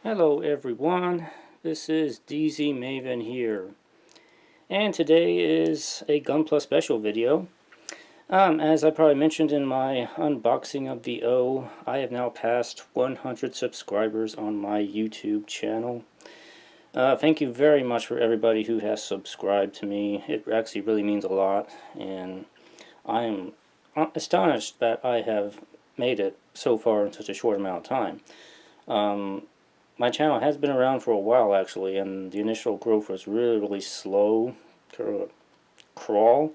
Hello everyone, this is DZ Maven here, and today is a Gunpla special video. As I probably mentioned in my unboxing of the O, I have now passed 100 subscribers on my YouTube channel. Thank you very much for everybody who has subscribed to me. It actually really means a lot, and I am astonished that I have made it so far in such a short amount of time. My channel has been around for a while actually, and the initial growth was really slow crawl.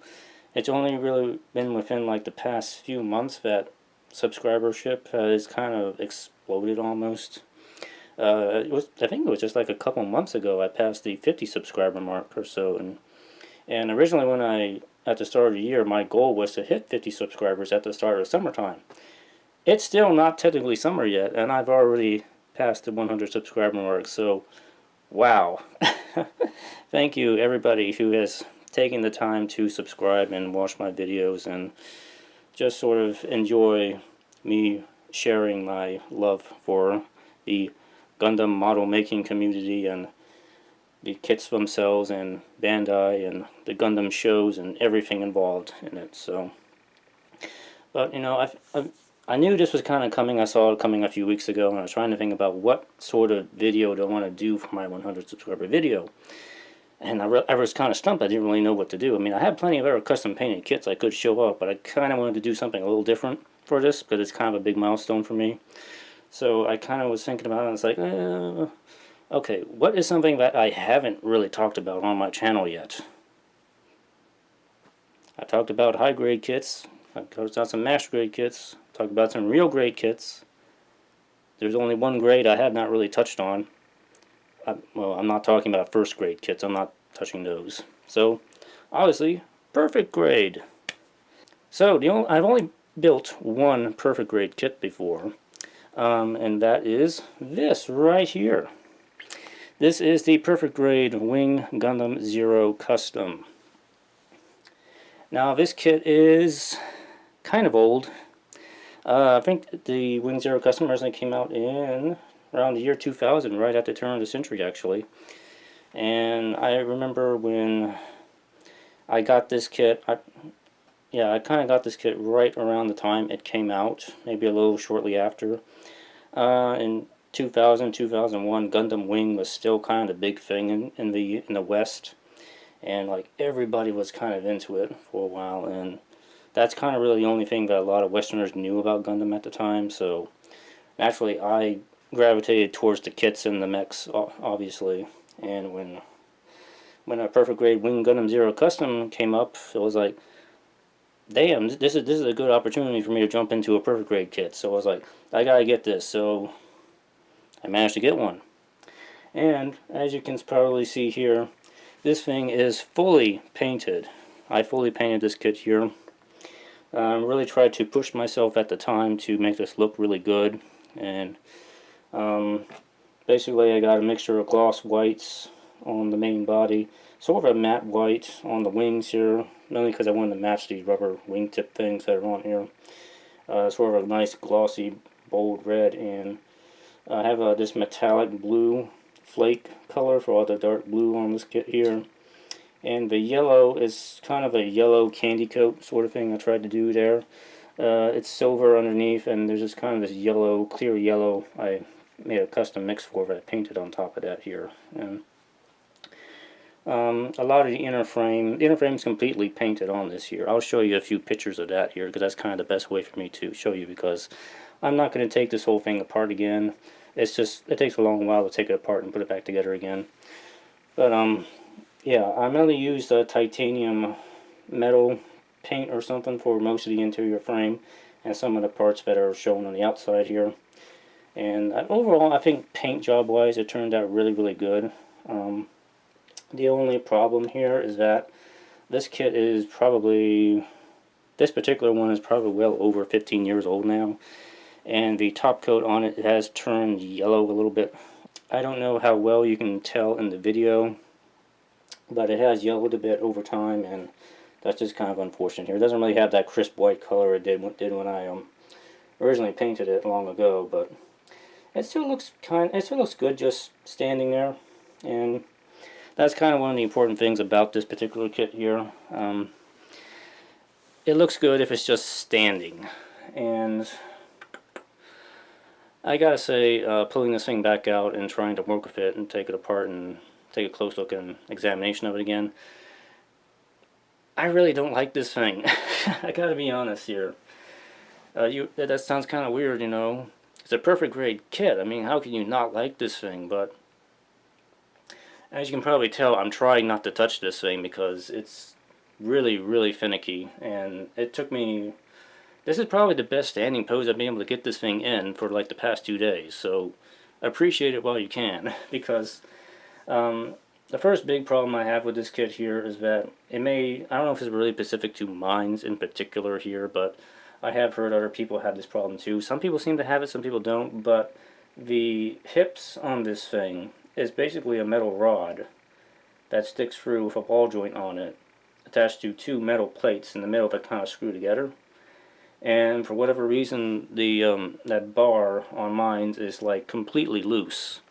It's only really been within like the past few months that subscribership has kind of exploded almost. I think it was just like a couple months ago I passed the 50 subscriber mark or so, and originally at the start of the year, my goal was to hit 50 subscribers at the start of summertime. It's still not technically summer yet, and I've already past the 100 subscriber mark, so wow. Thank you everybody who has taken the time to subscribe and watch my videos and just sort of enjoy me sharing my love for the Gundam model making community and the kits themselves and Bandai and the Gundam shows and everything involved in it. So, but you know, I knew this was kind of coming. I saw it coming a few weeks ago, and I was trying to think about what sort of video do I want to do for my 100 subscriber video. And I was kind of stumped. I didn't really know what to do. I mean, I had plenty of other custom painted kits I could show up, but I kind of wanted to do something a little different for this because it's kind of a big milestone for me. So I kind of was thinking about it, and I was like, okay, what is something that I haven't really talked about on my channel yet? I talked about high grade kits. I talked about some master grade kits. Talked about some real grade kits. There's only one grade I have not really touched on. Well, I'm not talking about first grade kits. I'm not touching those. So, obviously, perfect grade. So, I've only built one perfect grade kit before, and that is this right here. This is the perfect grade Wing Gundam Zero Custom. Now, this kit is kind of old. I think the Wing Zero Custom originally came out in around the year 2000, right at the turn of the century, actually. And I remember when I got this kit, I kind of got this kit right around the time it came out, maybe a little shortly after. In 2000, 2001, Gundam Wing was still kind of the big thing in the West, and like everybody was kind of into it for a while, and that's kind of really the only thing that a lot of Westerners knew about Gundam at the time. So naturally, I gravitated towards the kits and the mechs, obviously. And when a perfect grade Wing Gundam Zero Custom came up, it was like, damn, this is a good opportunity for me to jump into a perfect grade kit. So I was like, I gotta get this. So I managed to get one. And as you can probably see here, this thing is fully painted. I fully painted this kit here. Really tried to push myself at the time to make this look really good, and basically I got a mixture of gloss whites on the main body, sort of a matte white on the wings here, mainly because I wanted to match these rubber wingtip things that are on here. Sort of a nice glossy bold red, and I have this metallic blue flake color for all the dark blue on this kit here. And the yellow is kind of a yellow candy coat sort of thing I tried to do there. It's silver underneath, and there's just kind of this yellow, clear yellow I made a custom mix for that I painted on top of that here. And a lot of the inner frame is completely painted on this here. I'll show you a few pictures of that here, because that's kind of the best way for me to show you, because I'm not going to take this whole thing apart again. It's just, it takes a long while to take it apart and put it back together again. But yeah, I mainly used a titanium metal paint or something for most of the interior frame and some of the parts that are shown on the outside here. And overall, I think paint job wise it turned out really, really good. The only problem here is that this kit is probably, this particular one is probably well over 15 years old now, and the top coat on it has turned yellow a little bit. I don't know how well you can tell in the video, but it has yellowed a bit over time, and that's just kind of unfortunate here. It doesn't really have that crisp white color it did when I originally painted it long ago, but It still looks good just standing there, and that's kind of one of the important things about this particular kit here. It looks good if it's just standing, and I gotta say, pulling this thing back out and trying to work with it and take it apart and take a close look and examination of it again, I really don't like this thing. I gotta be honest here. That sounds kind of weird, you know. It's a perfect grade kit. I mean, how can you not like this thing? But as you can probably tell, I'm trying not to touch this thing because it's really, really finicky. And it took me... This is probably the best standing pose I've been able to get this thing in for like the past 2 days. So appreciate it while you can. Because the first big problem I have with this kit here is that it may... I don't know if it's really specific to mines in particular here, but I have heard other people have this problem too. Some people seem to have it, some people don't, but the hips on this thing is basically a metal rod that sticks through with a ball joint on it, attached to 2 metal plates in the middle that kind of screw together. And for whatever reason, the that bar on mine is like completely loose.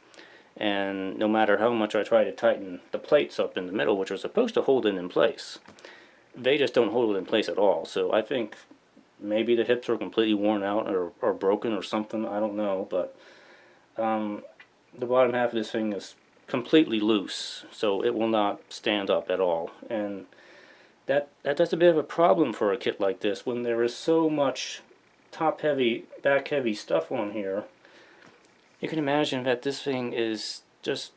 And no matter how much I try to tighten the plates up in the middle, which are supposed to hold it in place, they just don't hold it in place at all. So I think maybe the hips are completely worn out or broken or something, I don't know, but the bottom half of this thing is completely loose, so it will not stand up at all. And that's a bit of a problem for a kit like this when there is so much top heavy, back heavy stuff on here. You can imagine that this thing is just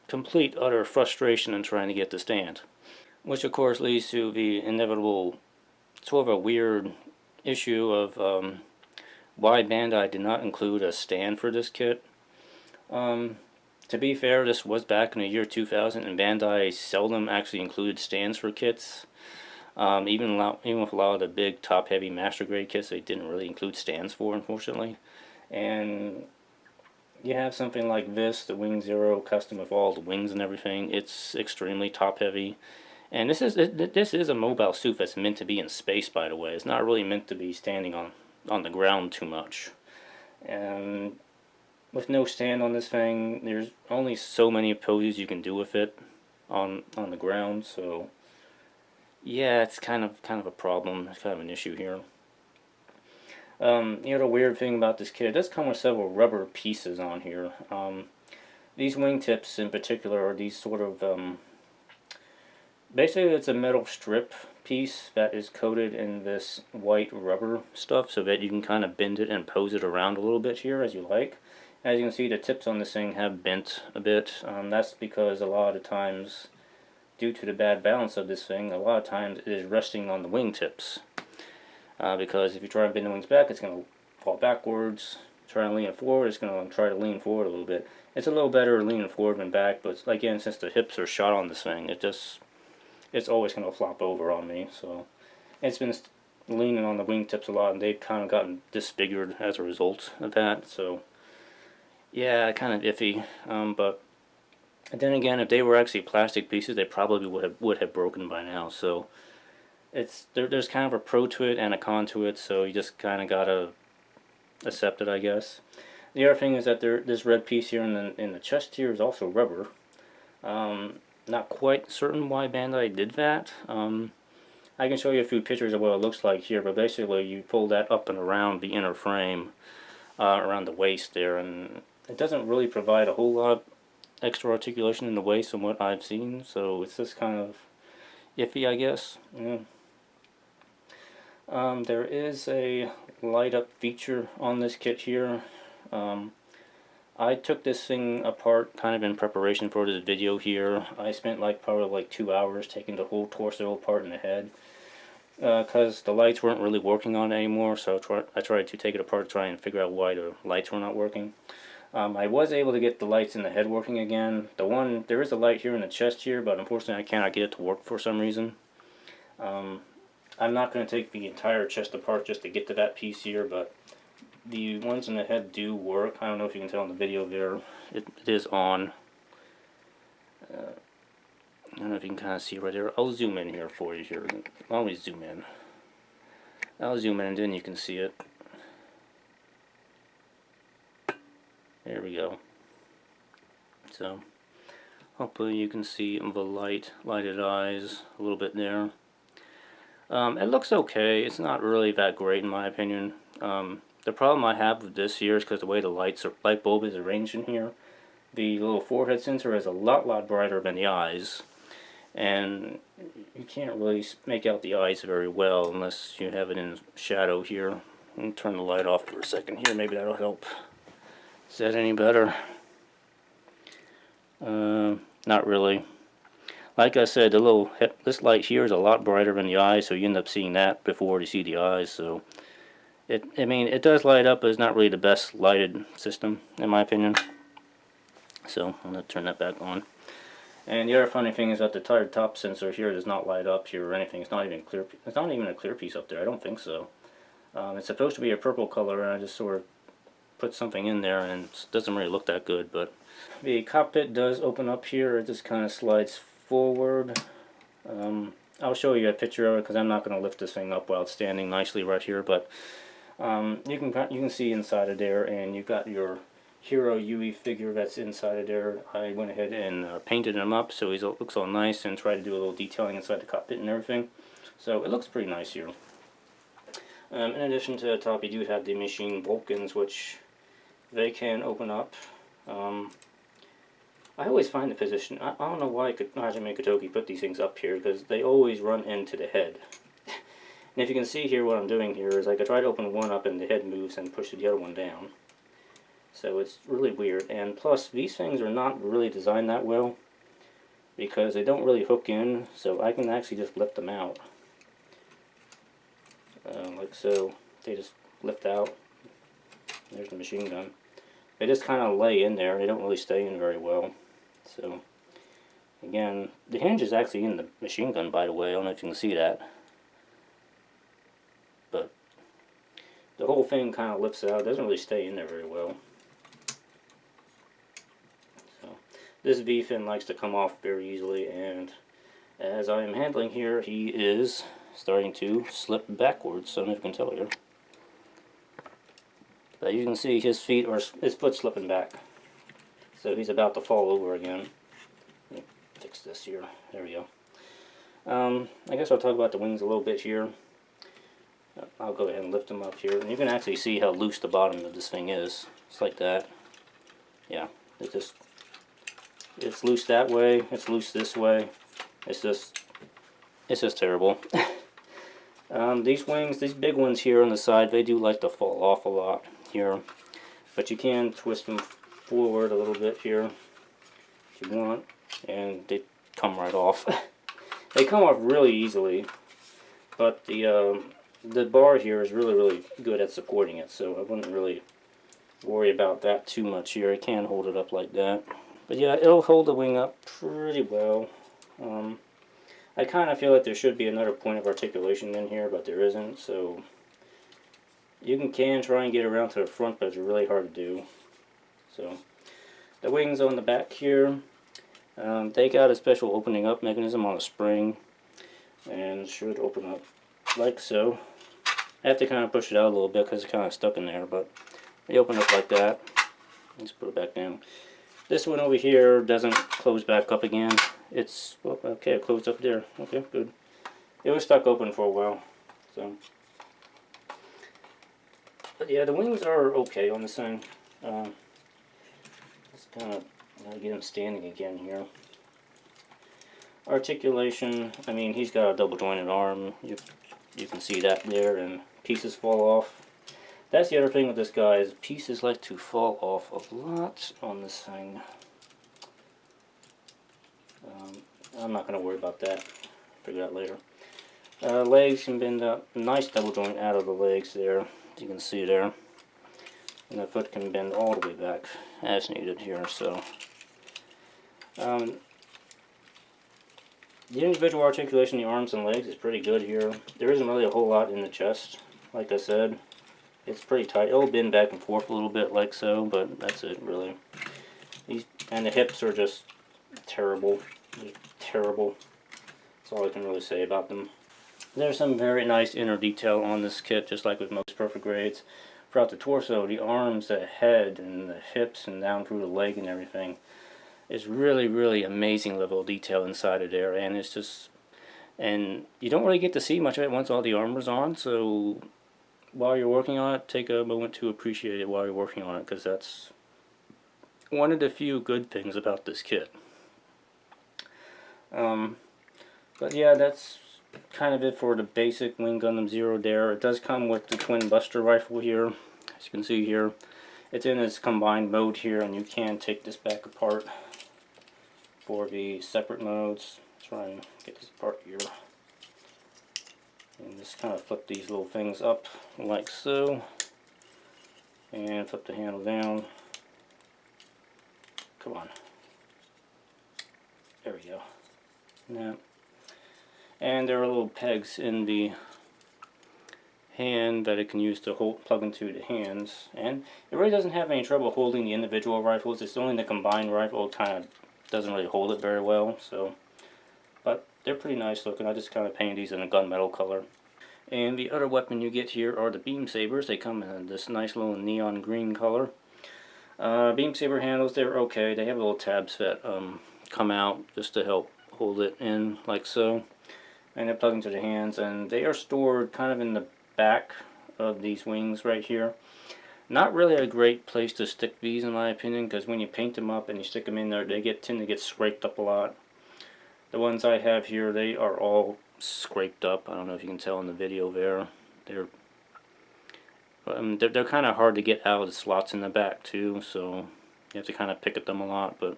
complete utter frustration in trying to get to stand, which of course leads to the inevitable sort of a weird issue of why Bandai did not include a stand for this kit. To be fair, this was back in the year 2000, and Bandai seldom actually included stands for kits. Even with a lot of the big top-heavy master grade kits, they didn't really include stands for, unfortunately. And you have something like this, the Wing Zero custom with all the wings and everything. It's extremely top-heavy. And this is a mobile suit that's meant to be in space, by the way. It's not really meant to be standing on the ground too much. And with no stand on this thing, there's only so many poses you can do with it on the ground. So yeah, it's kind of a problem. It's kind of an issue here. The other weird thing about this kit, it does come with several rubber pieces on here. These wingtips in particular are these sort of basically, it's a metal strip piece that is coated in this white rubber stuff so that you can kind of bend it and pose it around a little bit here as you like. As you can see, the tips on this thing have bent a bit. That's because a lot of times, due to the bad balance of this thing, a lot of times it is resting on the wingtips. Because if you try to bend the wings back, it's going to fall backwards. Try to lean it forward, it's going to try to lean forward a little bit. It's a little better leaning forward than back, but again, since the hips are shot on this thing, it's always going to flop over on me. So it's been leaning on the wingtips a lot, and they've kind of gotten disfigured as a result of that. So yeah, kind of iffy. But then again, if they were actually plastic pieces, they probably would have broken by now. So there's kind of a pro to it and a con to it. So you just kind of gotta accept it, I guess. The other thing is that this red piece here in the chest here is also rubber. Not quite certain why Bandai did that. I can show you a few pictures of what it looks like here, but basically you pull that up and around the inner frame, around the waist there, and it doesn't really provide a whole lot of extra articulation in the waist from what I've seen, so it's just kind of iffy, I guess. Yeah. There is a light up feature on this kit here. I took this thing apart kind of in preparation for this video here. I spent probably like 2 hours taking the whole torso apart in the head because the lights weren't really working on it anymore, so I tried to take it apart to try and figure out why the lights were not working. I was able to get the lights in the head working again. There is a light here in the chest here, but unfortunately I cannot get it to work for some reason. I'm not going to take the entire chest apart just to get to that piece here, but the ones in the head do work. I don't know if you can tell in the video there. It is on. I don't know if you can kind of see right there. I'll zoom in here for you here. I'll always zoom in. I'll zoom in and then you can see it. There we go. So hopefully you can see the lighted eyes a little bit there. It looks okay. It's not really that great in my opinion. The problem I have with this here is because the way the light bulb is arranged in here. The little forehead sensor is a lot brighter than the eyes, and you can't really make out the eyes very well unless you have it in shadow here. Let me turn the light off for a second here, maybe that'll help. Is that any better? Not really. Like I said, this light here is a lot brighter than the eyes, so you end up seeing that before you see the eyes. So I mean, it does light up, but it's not really the best lighted system in my opinion. So I'm gonna turn that back on. And the other funny thing is that the tire top sensor here does not light up here or anything. It's not even clear. It's not even a clear piece up there. I don't think so. It's supposed to be a purple color, and I just sort of put something in there, and it doesn't really look that good. But the cockpit does open up here. It just kind of slides forward. I'll show you a picture of it because I'm not going to lift this thing up while it's standing nicely right here. But you can see inside of there, and you've got your Hero UE figure that's inside of there. I went ahead and painted him up so he looks all nice and tried to do a little detailing inside the cockpit and everything. So it looks pretty nice here. In addition to the top, you do have the machine Vulcans, which they can open up. I always find the position, I don't know why Hajime Kotoki put these things up here, because they always run into the head. And if you can see here, what I'm doing here is I try to open one up and the head moves and push the other one down. So it's really weird. And plus, these things are not really designed that well, because they don't really hook in, so I can actually just lift them out. Like so. They just lift out. There's the machine gun. They just kind of lay in there. They don't really stay in very well. So, again, the hinge is actually in the machine gun, by the way. I don't know if you can see that. But the whole thing kind of lifts out. It doesn't really stay in there very well. So, this V-fin likes to come off very easily, and as I am handling here, he is starting to slip backwards. So I don't know if you can tell here. But you can see his foot slipping back. So he's about to fall over again. Let me fix this here. There we go. I guess I'll talk about the wings a little bit here. I'll go ahead and lift them up here. And you can actually see how loose the bottom of this thing is. It's like that. Yeah. It's loose that way. It's loose this way. It's just terrible. These wings, these big ones here on the side, they do like to fall off a lot here. But you can twist them forward a little bit here if you want, and they come right off. They come off really easily, but the bar here is really good at supporting it, so I wouldn't really worry about that too much here. I can hold it up like that. But yeah, it'll hold the wing up pretty well. I kind of feel like there should be another point of articulation in here, but there isn't, so you can try and get around to the front, but it's really hard to do. So the wings on the back here, they got a special opening up mechanism on a spring, and should open up like so. I have to kind of push it out a little bit because it's kind of stuck in there, but they open up like that. Let's put it back down. This one over here doesn't close back up again. It's, well, okay, it closed up there. Okay, good. It was stuck open for a while. So, but yeah, the wings are okay on this thing. Let's kind of get him standing again here. Articulation, I mean, he's got a double jointed arm. You can see that there, and pieces fall off. That's the other thing with this guy, is pieces like to fall off a lot on this thing. I'm not going to worry about that. Figure that later. Legs can bend up. Nice double joint out of the legs there. As you can see there. And the foot can bend all the way back as needed here. So, the individual articulation of the arms and legs is pretty good here. There isn't really a whole lot in the chest, like I said. It's pretty tight. It'll bend back and forth a little bit like so, but that's it really. And the hips are just terrible. They're terrible. That's all I can really say about them. There's some very nice inner detail on this kit, just like with most perfect grades. throughout the torso, the arms, the head, and the hips, and down through the leg and everything. It's really, really amazing level of detail inside of there, and it's just, and you don't really get to see much of it once all the armor's on, so while you're working on it, take a moment to appreciate it while you're working on it, because that's one of the few good things about this kit. But yeah, that's kind of it for the basic Wing Gundam Zero there. It does come with the twin buster rifle here, as you can see here. It's in its combined mode here, and you can take this back apart for the separate modes. Try and get this apart here. And just kind of flip these little things up like so. And flip the handle down. Come on. There we go. Now, and there are little pegs in the hand that it can use to plug into the hands, and it really doesn't have any trouble holding the individual rifles. It's only the combined rifle kind of doesn't really hold it very well. So, but they're pretty nice looking. I just kind of painted these in a gunmetal color. And the other weapon you get here are the beam sabers. They come in this nice little neon green color. Beam saber handles, they're okay. They have little tabs that come out just to help hold it in like so, and they're plugged into the hands, and they are stored kind of in the back of these wings right here. Not really a great place to stick these in my opinion, because when you paint them up and you stick them in there, they tend to get scraped up a lot. The ones I have here, they are all scraped up. I don't know if you can tell in the video there. They're kind of hard to get out of the slots in the back too, so you have to kind of pick at them a lot, but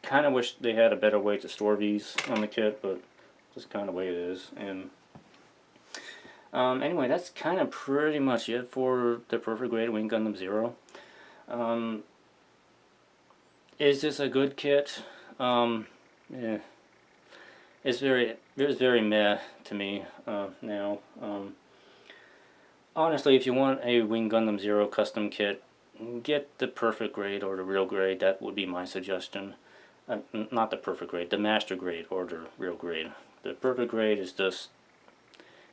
kind of wish they had a better way to store these on the kit, but just kind of the way it is. And anyway, that's kind of pretty much it for the Perfect Grade Wing Gundam Zero. Is this a good kit? Yeah, it's very meh to me now. Honestly, if you want a Wing Gundam Zero custom kit, get the Perfect Grade or the Real Grade. That would be my suggestion. Not the Perfect Grade, the Master Grade or the Real Grade. The Perfect Grade is just,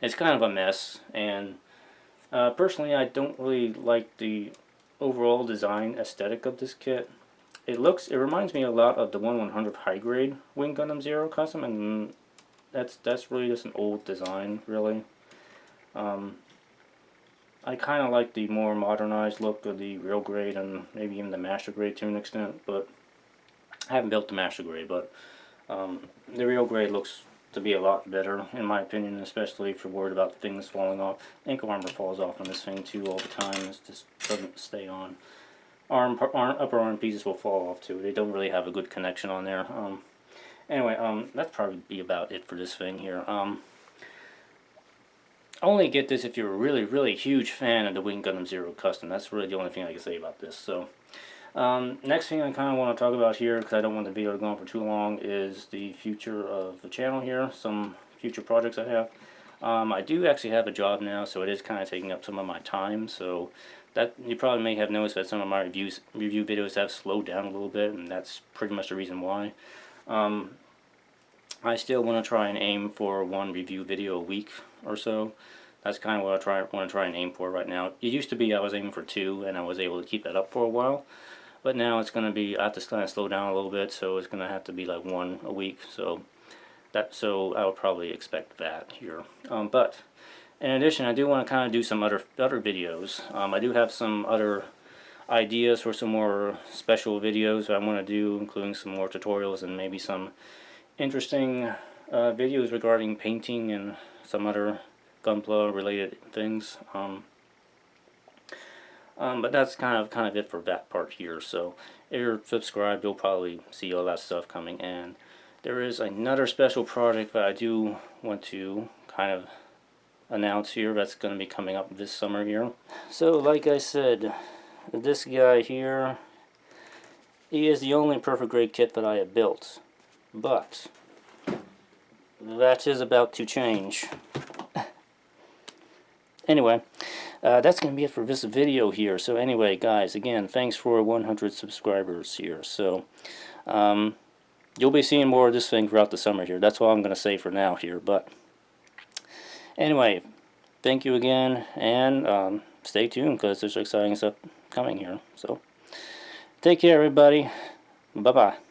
it's kind of a mess, and personally I don't really like the overall design aesthetic of this kit. It reminds me a lot of the 1/100 High Grade Wing Gundam Zero custom, and that's really just an old design, really. I kind of like the more modernized look of the Real Grade and maybe even the Master Grade to an extent, but I haven't built the Master Grade, but the Real Grade looks to be a lot better in my opinion, especially if you're worried about things falling off. Ankle armor falls off on this thing too all the time. It just doesn't stay on. Upper arm pieces will fall off too. They don't really have a good connection on there. Anyway, that's probably be about it for this thing here. Only get this if you're a really, really huge fan of the Wing Gundam Zero Custom. That's really the only thing I can say about this. So, next thing I kind of want to talk about here, because I don't want the video to go on for too long, is the future of the channel here. Some future projects I have. I do actually have a job now, so it is kind of taking up some of my time. So that you probably may have noticed that some of my review videos have slowed down a little bit, and that's pretty much the reason why. I still want to try and aim for one review video a week or so. That's kind of what I want to try and aim for right now. It used to be I was aiming for 2, and I was able to keep that up for a while. But now it's going to be, I have to kind of slow down a little bit, so it's going to have to be like 1 a week. So I would probably expect that here. But in addition, I do want to kind of do some other videos. I do have some other ideas for some more special videos I want to do, including some more tutorials and maybe some interesting videos regarding painting and some other Gunpla related things. But that's kind of it for that part here. So if you're subscribed, you'll probably see all that stuff coming. And there is another special project that I do want to kind of announce here that's going to be coming up this summer here. So like I said, this guy here, he is the only Perfect Grade kit that I have built. But that is about to change. Anyway, that's going to be it for this video here. So anyway, guys, again, thanks for 100 subscribers here. So you'll be seeing more of this thing throughout the summer here. That's all I'm going to say for now here. But anyway, thank you again, and stay tuned because there's exciting stuff coming here. So take care, everybody. Bye-bye.